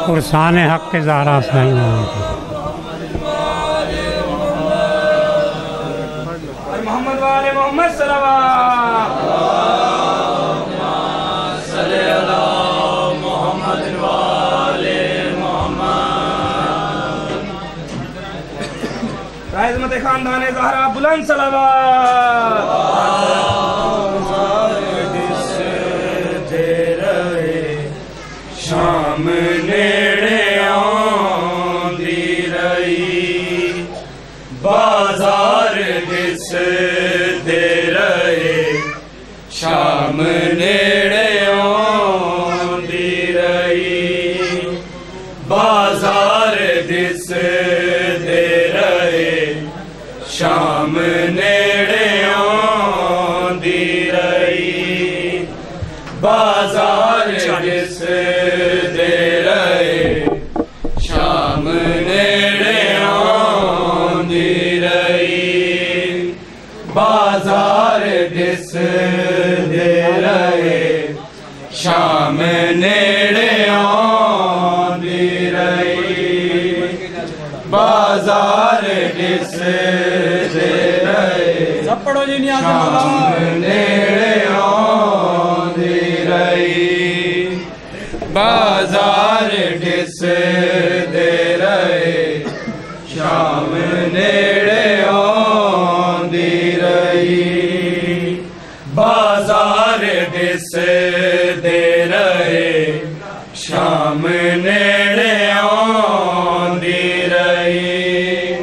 कुर्सान हक के ज़हरा साईं मोहम्मद वाले मोहम्मद सल्लल्लाहु मोहम्मद वाले मोहम्मद। राइज़मत खानदान ज़हरा बुलंद सलावत। शाम नेड़े आंदी रही, बाजार दिस दे रहे। शाम नेड़े आंदी रही, बाजार दिस दे रहे। शाम नेड़े आंदी रही, बाजार दिस दे रहे। शाम नेड़े आंदी रही, बाजार दिस दे रहे। शाम नेड़े आंदी रही, बाजार दिस दे रहे। सब पढ़ो जी। शाम नेड़े आंदी रही, बाजार दिस दे रहे। शाम नेड़े आंदी रही, बाजार दिस दे रहे। शाम नेड़े आंदी रही,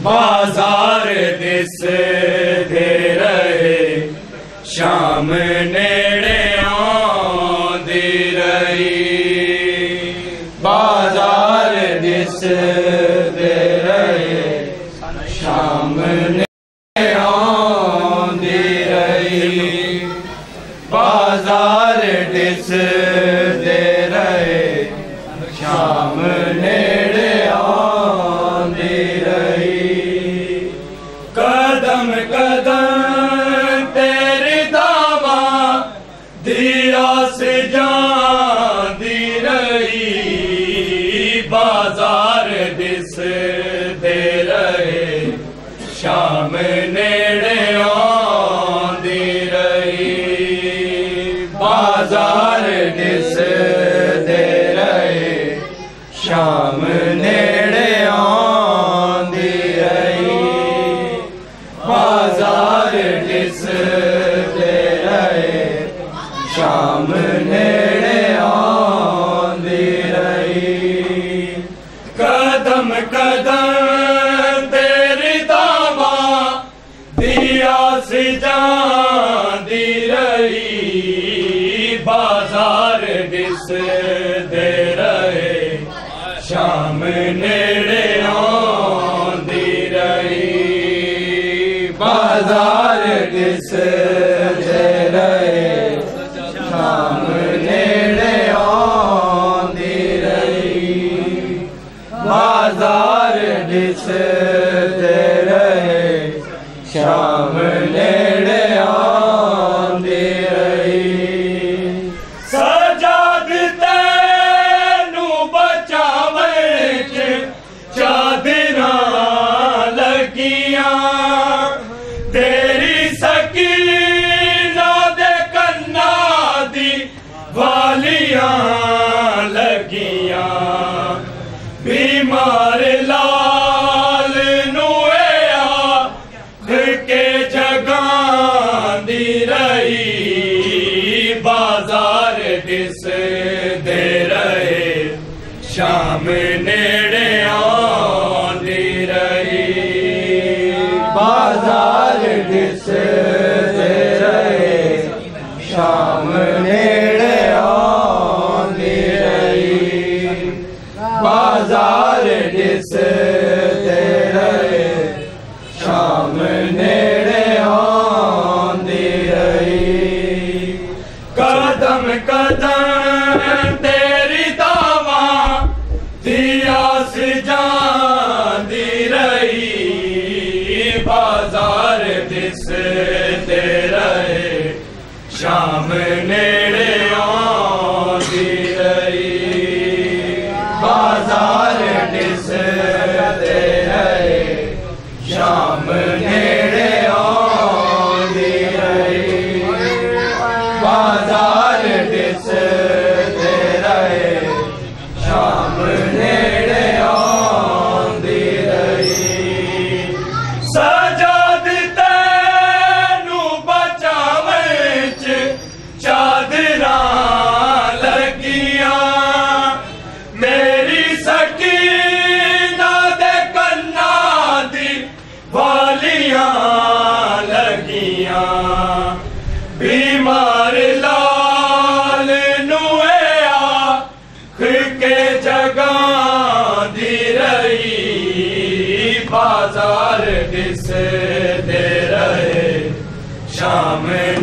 बाजार दिस दे रहे। शाम नेड़े आंदी रही, बाजार दिस दे रहे। शाम नेड़े आंदी रही, बाजार दिस दे रहे। शाम नेड़े आंदी रही, कदम कदम तेरी दावा दिया से जांदी रही। बाजार दिस दे रहे। शाम नेड़े आंदी रही, बाजार दिस दे रहे। शाम नेड़े आंदी रही, बाजार दिस दे रहे। शाम नेड़े आंदी रही, कदम कदम तेरी दावा दिया से जांदी रही। बाजार दिस दे रहे। शाम नेड़े आंदी रही, बाजार दिस दे रहे। शाम नेड़े आंदी रही, बाजार दिस दे रहे। शाम नेड़े आंदी रही, सजाद तैनू बचावे च चादरां लगियां। तेरी सकीना दे कन्ना दी वालियां लगियां। बीमार लाल नुआ के जगांदी रही। बाजार दिस दे रहे। शाम नेड़े आंदी रही, बाजार दिस दे रहे। शाम नेड़े आंदी रही, बाजार दिस दे रहे। शाम नेड़े आंदी रही, कदम कदम तेरी दावा दिया से जांदी रही। बाजार दिस दे रहे। शाम नेड़े आंदी रही,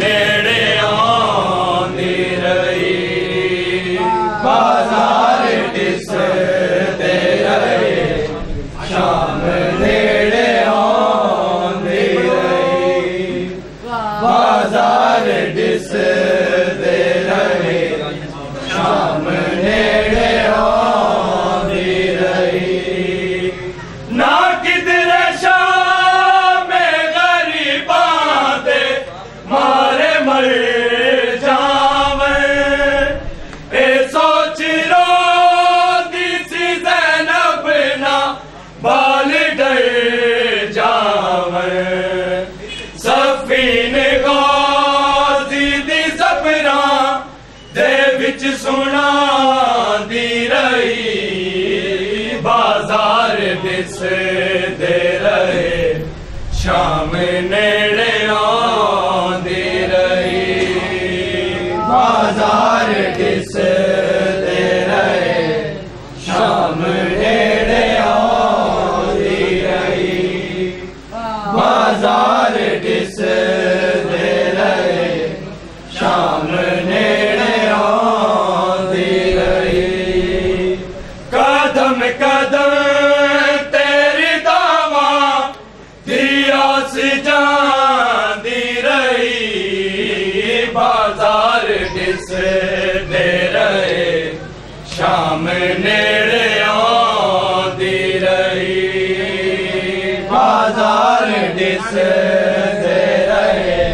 नेड़े आंदी रही बाजार दिसदे रहे शाम नेड़े आंदी रही बाजार दिसदे रहे शाम नेड़े आंदी रही ना किधर शाम गरीबां दे मारे मर जावे ए सोच रोंदी सी ज़ैनब ना बाल डर जावे सफीन गाज़ी दी ज़बरां दे विच सुनांदी रही बाजार दिसदे रहे शाम नेड़े आंदी रही बाजार दिसदे रहे शाम नेड़े आंदी रही बाजार दिसदे रहे शाम नेड़े आंदी रही कदम कदम तेरी दावा दिया से जांदी रही बाजार दिसदे रहे शाम नेड़े आंदी रही बाजार दिसदे रहे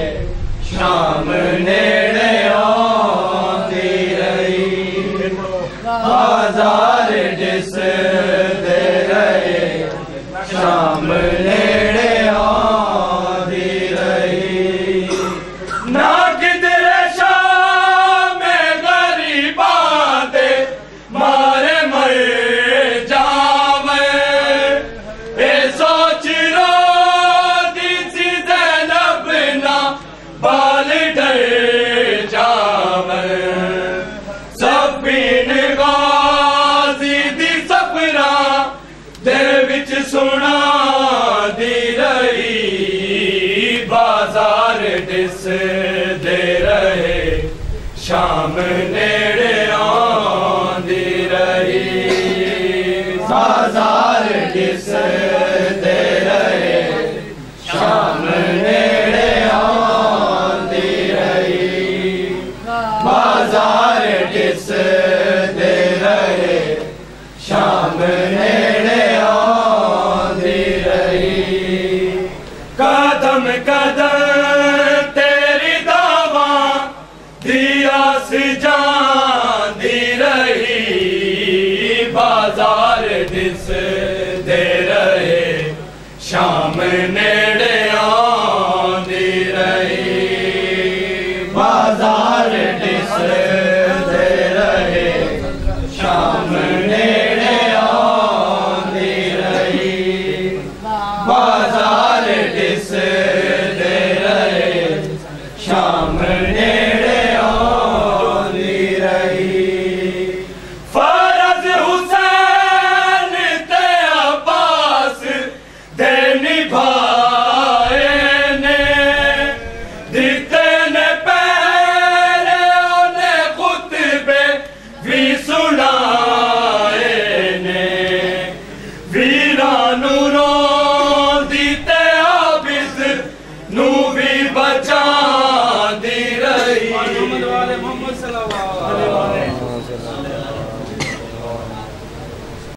शाम नेड़े आंदी रही बाजार दिसदे रहे शाम नेड़े आंदी रही ना किधर शाम गरीबां दे मारे मर जावे ए सोच रोंदी सी ज़ैनब ना बाल डर जावे सफीन गाज़ी दी ज़बरां दे विच सुनांदी रही बाजार दिसदे रहे शाम नेड़े आंदी रही बाजार दिसदे रहे शाम नेड़े आंदी रही बाजार दिसदे रहे शाम नेड़े आंदी रही कदम कदम तेरी दावा दिया से जांदी रही बाजार दिसदे रहे शाम ने